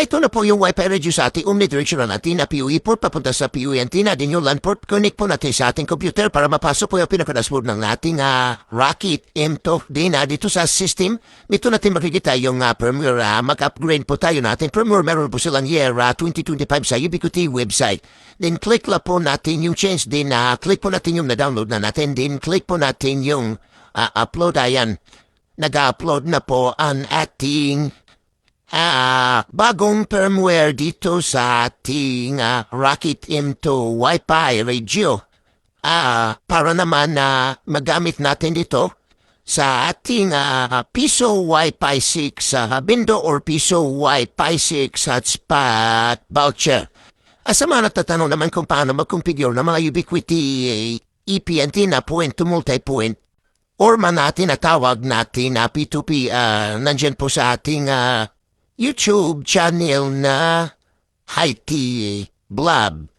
Ito na po yung Wi-Fi radio sa ating omnidirectional natin na PUE port papunta sa PUE antenna din yung LAN port. Connect po natin sa ating computer para mapasok po yung pinaka-dashboard ng ating Rocket M2 din dito sa system. Dito natin makikita yung firmware. Mag-upgrade po tayo natin. Firmware meron po silang year 2025 sa Ubiquiti website. Then click lang po natin yung change din. Click po natin yung na-download na natin. Then click po natin yung upload. Ayan. Nag-upload na po ang ating bagong firmware dito sa ating Rocket M2 Wi-Fi radio. Para naman magamit natin dito sa ating Piso Wi-Fi 6 Bindo or Piso Wi-Fi 6 hotspot voucher. Sa mga natatanong naman kung paano mag-configure ng mga Ubiquiti EP antenna point to multi-point or man natin natawag natin P2P, nandyan po sa ating YouTube channel na Haiti Blab.